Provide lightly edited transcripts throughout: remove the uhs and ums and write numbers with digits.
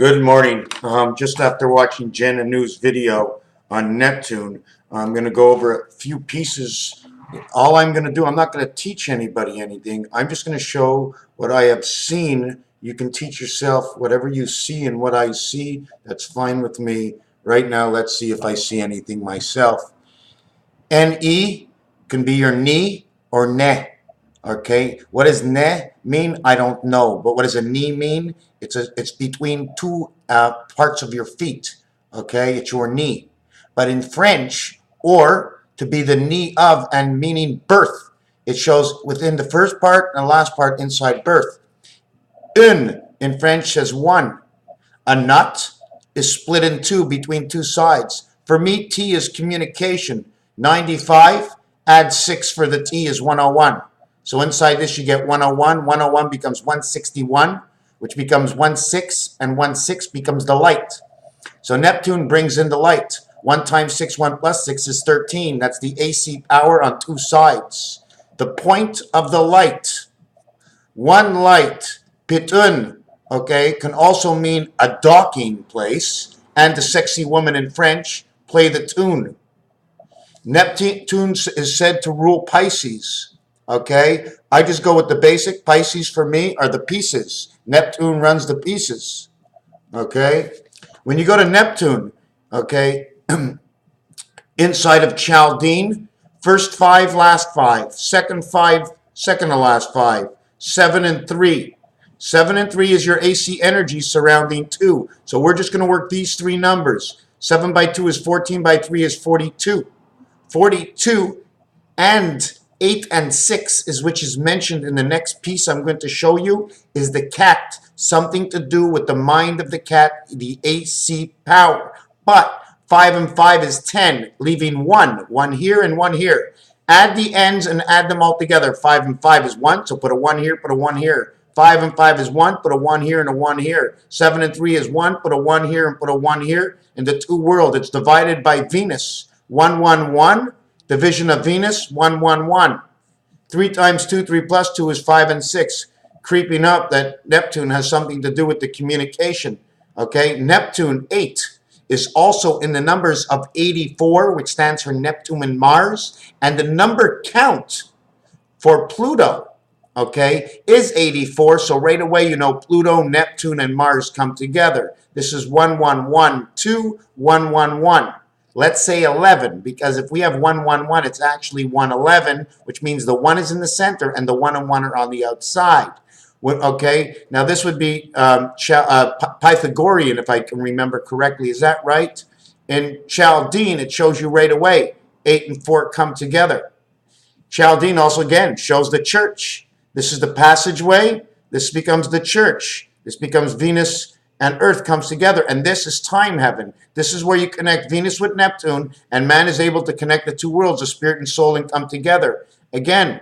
Good morning. Just after watching Jen Anu's video on Neptune, I'm going to go over a few pieces. All I'm going to do, I'm not going to teach anybody anything. I'm just going to show what I have seen. You can teach yourself whatever you see, and what I see, that's fine with me. Right now, let's see if I see anything myself. NE can be your knee or ne. Okay, what does ne mean? I don't know. But what does a knee mean? It's between two parts of your feet. Okay, it's your knee. But in French, or to be the knee of, and meaning birth, it shows within the first part and the last part inside birth. Une in French says one. A nut is split in two between two sides. For me, T is communication. 95, add 6 for the T is 101. So inside this you get 101. 101 becomes 161, which becomes 16, and 16 becomes the light. So Neptune brings in the light. 1 times 6, 1 plus 6 is 13. That's the AC power on two sides. The point of the light, one light, PYTH, okay, can also mean a docking place, and the sexy woman in French, play the tune. Neptune is said to rule Pisces. Okay, I just go with the basic. Pisces for me are the pieces. Neptune runs the pieces. Okay, when you go to Neptune, okay, inside of CHALDEAN, first 5, last 5, second 5, second to last 5, 7 and 3. 7 and 3 is your AC energy surrounding 2. So we're just going to work these three numbers. 7 by 2 is 14, by 3 is 42. 42 and 8 and 6 is which is mentioned in the next piece I'm going to show you, is the cat. Something to do with the mind of the cat, the AC power. But 5 and 5 is 10, leaving 1. 1 here and 1 here. Add the ends and add them all together. 5 and 5 is 1, so put a 1 here, put a 1 here. 5 and 5 is 1, put a 1 here and a 1 here. 7 and 3 is 1, put a 1 here and put a 1 here. In the two world, it's divided by Venus. 1, 1, 1. Division of Venus, 1, 1, 1. 3 times 2, 3 plus 2 is 5 and 6. Creeping up that Neptune has something to do with the communication. Okay, Neptune 8 is also in the numbers of 84, which stands for Neptune and Mars. And the number count for Pluto, okay, is 84. So right away, you know, Pluto, Neptune, and Mars come together. This is 1, 1, 1, 2, 1, 1, 1. Let's say 11, because if we have 1, 1, 1, it's actually 111, which means the 1 is in the center and the 1 and 1 are on the outside. Okay, now this would be Pythagorean, if I can remember correctly. Is that right? In Chaldean, it shows you right away 8 and 4 come together. Chaldean also, again, shows the church. This is the passageway. This becomes the church. This becomes Venus and Earth comes together, and this is time heaven. This is where you connect Venus with Neptune, and man is able to connect the two worlds, the spirit and soul, and come together. Again,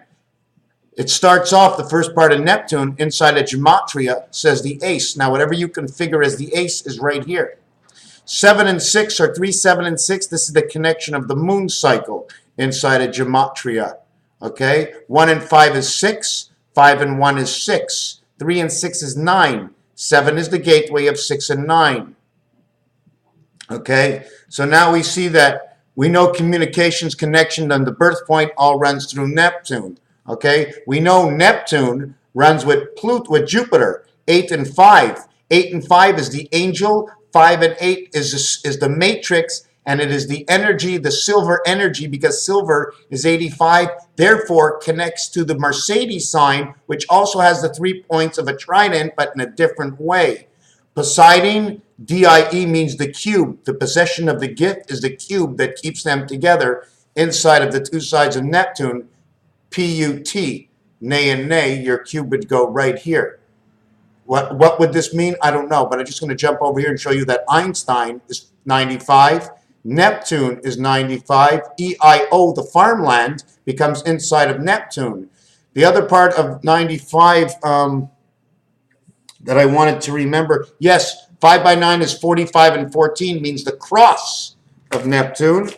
it starts off, the first part of Neptune, inside of Gematria, says the ace. Now, whatever you configure as the ace is right here. 7 and 6 are 3, 7 and 6. This is the connection of the moon cycle inside of Gematria. Okay? 1 and 5 is 6. 5 and 1 is 6. 3 and 6 is 9. 7 is the gateway of 6 and 9. Okay, so now we see that we know communications connection and the birth point all runs through Neptune. Okay, we know Neptune runs with Jupiter, 8 and 5. 8 and 5 is the angel, 5 and 8 is the matrix, and it is the energy, the silver energy, because silver is 85, therefore connects to the Mercedes sign, which also has the 3 points of a trident, but in a different way. Poseidon, DIE, means the cube. The possession of the gift is the cube that keeps them together inside of the two sides of Neptune. PUT, nay and nay, your cube would go right here. What would this mean? I don't know, but I'm just going to jump over here and show you that Einstein is 95. Neptune is 95. EIO, the farmland, becomes inside of Neptune. The other part of 95 that I wanted to remember, yes, 5 by 9 is 45, and 14 means the cross of Neptune.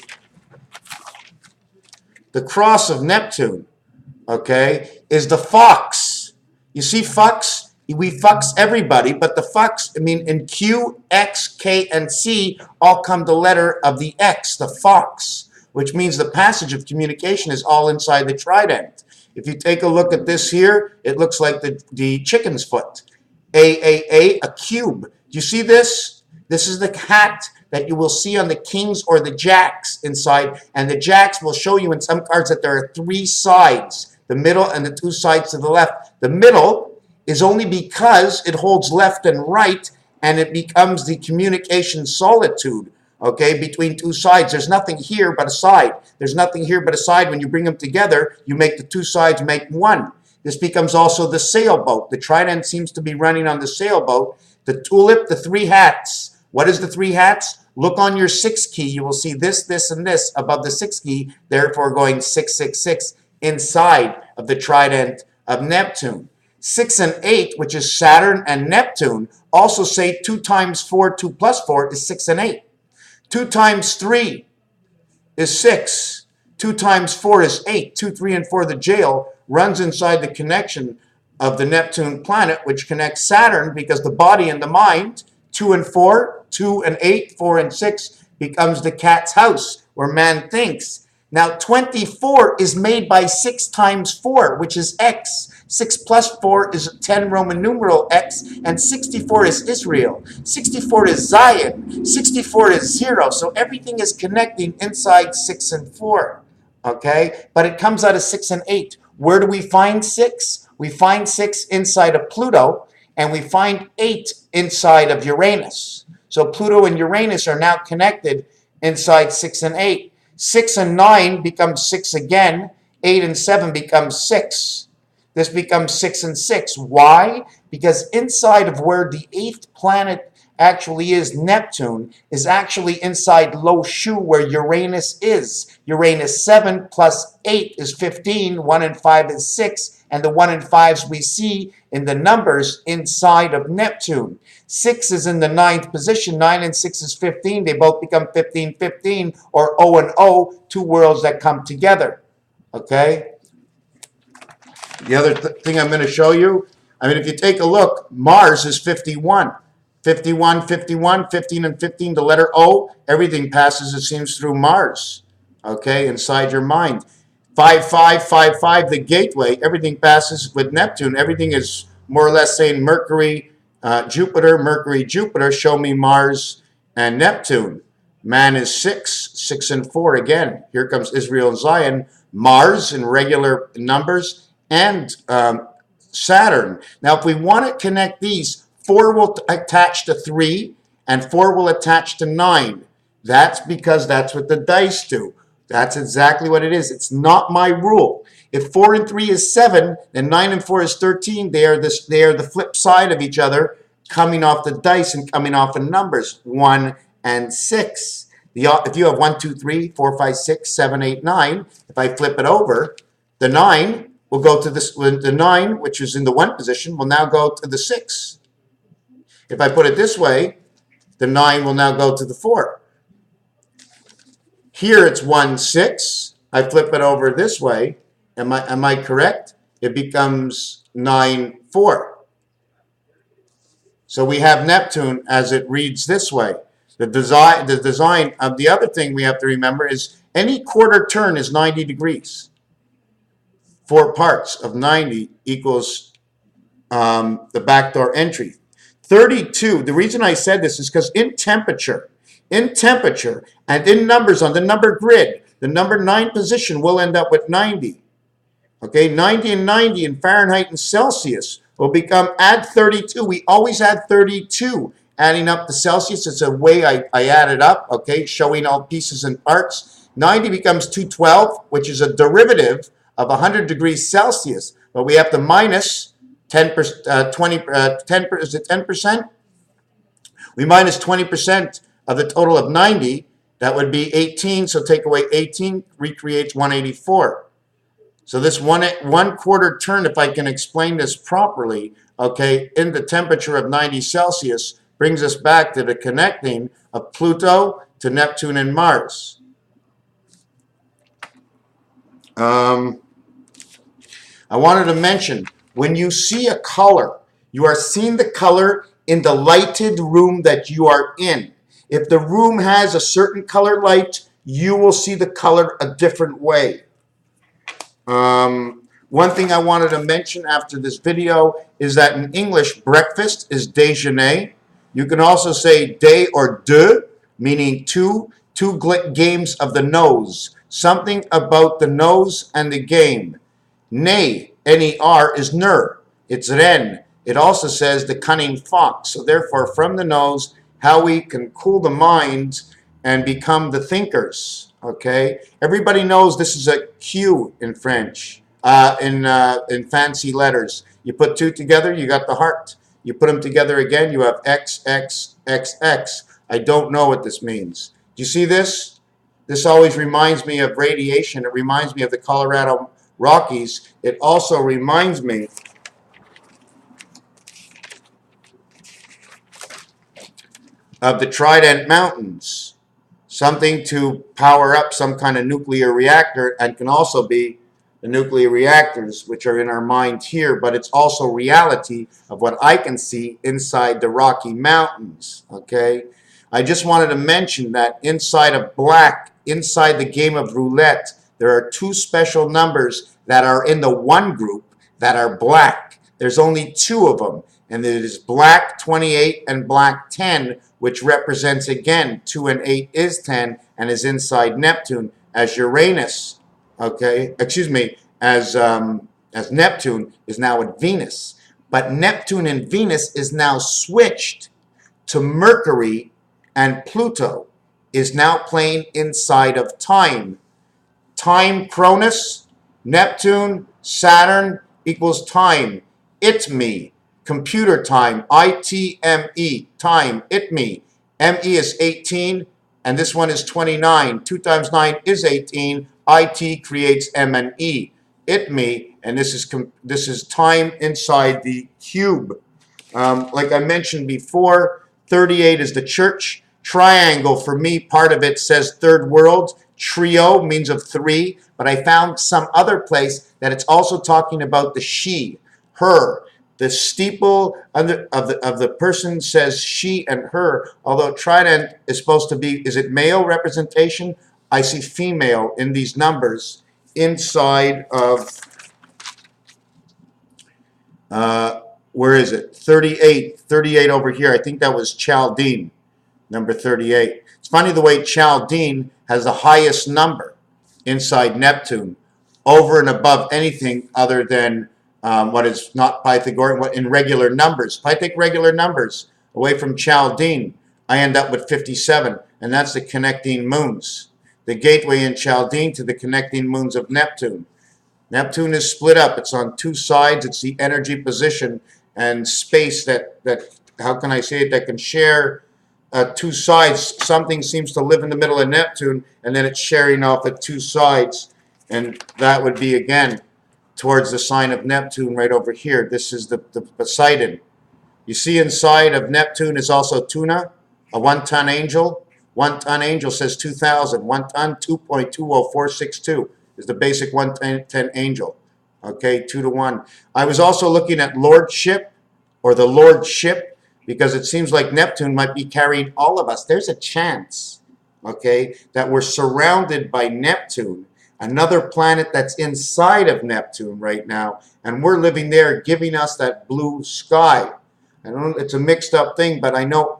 The cross of Neptune, okay, is the fox. You see fox? We fucks everybody, but the fucks, I mean, in Q, X, K, and C all come the letter of the X, the fox, which means the passage of communication is all inside the trident. If you take a look at this here, it looks like the chicken's foot. A cube. Do you see this? This is the hat that you will see on the kings or the jacks inside, and the jacks will show you in some cards that there are 3 sides, the middle and the 2 sides to the left. The middle is only because it holds left and right, and it becomes the communication solitude, okay, between 2 sides. There's nothing here but a side. There's nothing here but a side. When you bring them together, you make the 2 sides make one. This becomes also the sailboat. The trident seems to be running on the sailboat. The tulip, the 3 hats. What is the 3 hats? Look on your 6 key. You will see this, this, and this above the 6 key, therefore going 666 inside of the trident of Neptune. 6 and 8, which is Saturn and Neptune, also say 2 times 4, 2 plus 4 is 6 and 8. 2 times 3 is 6. 2 times 4 is 8. 2, 3, and 4, the jail, runs inside the connection of the Neptune planet, which connects Saturn, because the body and the mind, 2 and 4, 2 and 8, 4 and 6, becomes the cat's house, where man thinks. Now, 24 is made by 6 times 4, which is X. 6 plus 4 is 10 Roman numeral X, and 64 is Israel. 64 is Zion. 64 is 0. So everything is connecting inside 6 and 4. Okay? But it comes out of 6 and 8. Where do we find 6? We find 6 inside of Pluto, and we find 8 inside of Uranus. So Pluto and Uranus are now connected inside 6 and 8. 6 and 9 becomes 6 again. 8 and 7 becomes 6. This becomes 6 and 6. Why? Because inside of where the 8th planet actually is, Neptune, is actually inside Lo Shu, where Uranus is. Uranus 7 plus 8 is 15. 1 and 5 is 6. And the 1 and 5s we see in the numbers inside of Neptune. 6 is in the 9th position. 9 and 6 is 15. They both become 15, 15, or O and O, 2 worlds that come together. Okay? The other thing I'm going to show you, I mean, if you take a look, Mars is 51. 51, 51, 15, and 15, the letter O, everything passes, it seems, through Mars, okay, inside your mind. 5, 5, 5, 5, the gateway, everything passes with Neptune. Everything is more or less saying Mercury, Jupiter, show me Mars and Neptune. Man is 6, 6 and 4 again. Here comes Israel and Zion. Mars in regular numbers, and Saturn. Now, if we want to connect these, 4 will attach to 3, and 4 will attach to 9. That's because that's what the dice do. That's exactly what it is. It's not my rule. If 4 and 3 is 7, then 9 and 4 is 13. They are the flip side of each other, coming off the dice and coming off in numbers, 1 and 6. If you have 1, 2, 3, 4, 5, 6, 7, 8, 9, if I flip it over, the 9 will go to this. The 9, which is in the 1 position, will now go to the 6. If I put it this way, the 9 will now go to the 4. Here it's 1, 6. I flip it over this way. Am I correct? It becomes 9, 4. So we have Neptune as it reads this way. The design of the other thing we have to remember is any quarter turn is 90 degrees. 4 parts of 90 equals the backdoor entry. 32, the reason I said this is because in temperature, and in numbers on the number grid, the number 9 position will end up with 90. Okay, 90 and 90 in Fahrenheit and Celsius will become, add 32. We always add 32. Adding up the Celsius, it's a way I add it up, okay, showing all pieces and parts. 90 becomes 212, which is a derivative of 100 degrees Celsius. But we have to minus 10%, is it 10%? We minus 20% of the total of 90. That would be 18. So take away 18, recreates 184. So this one quarter turn, if I can explain this properly, okay, in the temperature of 90 Celsius, brings us back to the connecting of Pluto to Neptune and Mars. I wanted to mention, when you see a color You are seeing the color in the lighted room that you are in. If the room has a certain color light, you will see the color a different way. One thing I wanted to mention after this video is that in English, breakfast is déjeuner. You can also say day or deux, meaning two games of the nose. Something about the nose and the game. Nay, N-E-R, is ner. It's ren. It also says the cunning fox. So therefore, from the nose, how we can cool the mind and become the thinkers. Okay? Everybody knows this is a Q in French, in fancy letters. You put two together, you got the heart. You put them together again, you have X, X, X, X. I don't know what this means. Do you see this? This always reminds me of radiation. It reminds me of the Colorado Rockies. It also reminds me of the Trident Mountains. Something to power up some kind of nuclear reactor, and can also be the nuclear reactors which are in our mind here, but it's also reality of what I can see inside the Rocky Mountains. Okay, I just wanted to mention that inside of black, inside the game of roulette, there are two special numbers that are in the one group that are black. There's only two of them, and it is black 28 and black 10, which represents again 2 and 8 is 10 and is inside Neptune, as Uranus, okay, excuse me, as Neptune is now at Venus. But Neptune and Venus is now switched to Mercury, and Pluto is now playing inside of time. Time, Cronus, Neptune, Saturn equals time. It-me, computer time, I-T-M-E, time, it-me. M-E is 18, and this one is 29. 2 times 9 is 18. I-T creates M and E. It-me, and this is time inside the cube. Like I mentioned before, 38 is the church. Triangle, for me, part of it says third world. Trio means of three, but I found some other place that it's also talking about the she, her. The steeple of the person says she and her, although trident is supposed to be, is it male representation? I see female in these numbers inside of, where is it? 38 over here. I think that was Chaldean, number 38. It's funny the way Chaldean has the highest number inside Neptune, over and above anything other than what is not Pythagorean, what in regular numbers. If I take regular numbers away from Chaldean, I end up with 57, and that's the connecting moons. The gateway in Chaldean to the connecting moons of Neptune. Neptune is split up. It's on two sides. It's the energy position and space that how can I say it, that can share two sides. Something seems to live in the middle of Neptune, and then it's sharing off at two sides, and that would be again towards the sign of Neptune right over here. This is the Poseidon. You see inside of Neptune is also Tuna, a 1-ton angel. 1-ton angel says 2,000. 1 ton, 2.20462 is the basic 1-ton angel. Okay, 2 to 1. I was also looking at lordship, or the lordship, because it seems like Neptune might be carrying all of us. There's a chance, okay, that we're surrounded by Neptune, another planet that's inside of Neptune right now, and we're living there, giving us that blue sky. I don't know, it's a mixed up thing, but I know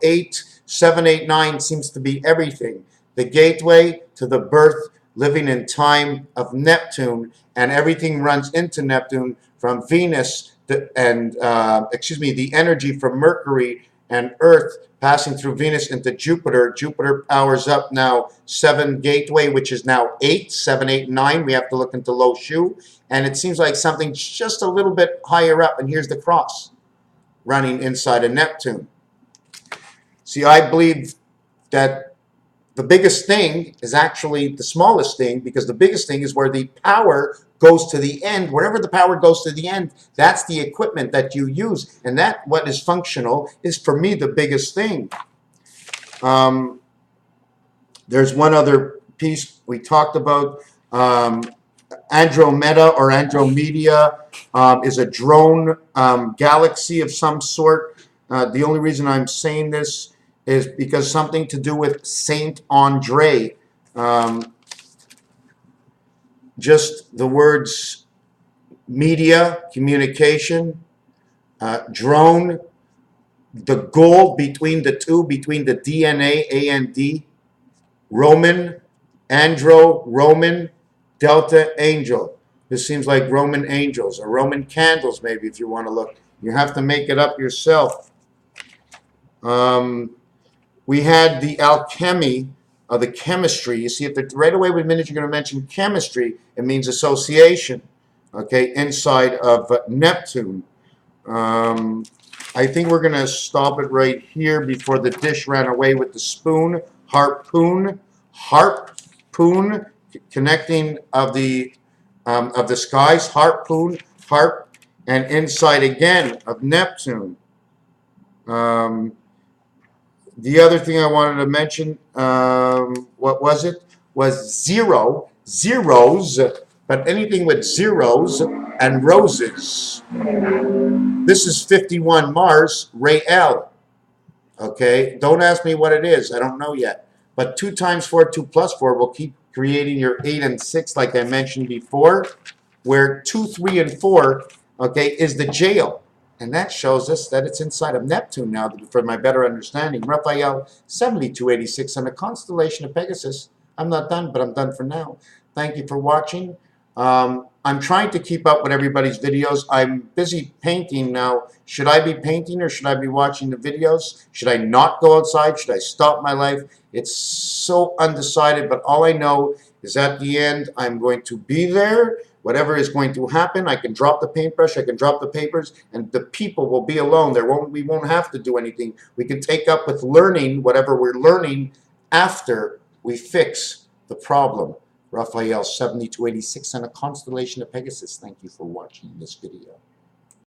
7, 8, 9 seems to be everything. The gateway to the birth, living in time of Neptune, and everything runs into Neptune from Venus and the energy from Mercury and Earth passing through Venus into Jupiter. Jupiter powers up now 7 gateway, which is now 8, 7, 8, 9. We have to look into Lo Shu, and it seems like something just a little bit higher up, and here's the cross running inside of Neptune. See, I believe that the biggest thing is actually the smallest thing, because the biggest thing is where the power goes to the end. Wherever the power goes to the end, that's the equipment that you use. And that, what is functional, is for me the biggest thing. There's one other piece we talked about. Andromeda or Andromeda is a drone galaxy of some sort. The only reason I'm saying this is because something to do with Saint Andre. Just the words media, communication, drone, the goal between the two, between the DNA, A and D, Roman, Andro, Roman, Delta, Angel. This seems like Roman angels or Roman candles, maybe, if you want to look. You have to make it up yourself. We had the alchemy of the chemistry. You see, if right away with minute you're going to mention chemistry, it means association. Okay, inside of Neptune. I think we're going to stop it right here before the dish ran away with the spoon. Harpoon, harpoon, connecting of the skies. Harpoon, harp, and inside again of Neptune. The other thing I wanted to mention, what was it? Was zero, zeros, but anything with zeros and roses. This is 51 Mars, Ray L. Okay, don't ask me what it is. I don't know yet. But 2 times 4, 2 plus 4 will keep creating your 8 and 6, like I mentioned before, where 2, 3, and 4, okay, is the jail. And that shows us that it's inside of Neptune now, for my better understanding. Raphael 7286 on the constellation of Pegasus. I'm not done, but I'm done for now. Thank you for watching. I'm trying to keep up with everybody's videos. I'm busy painting now. Should I be painting or should I be watching the videos? Should I not go outside? Should I stop my life? It's so undecided, but all I know is at the end, I'm going to be there. Whatever is going to happen, I can drop the paintbrush, I can drop the papers, and the people will be alone. We won't have to do anything. We can take up with learning whatever we're learning after we fix the problem. Raphael 7286 on a constellation of Pegasus. Thank you for watching this video.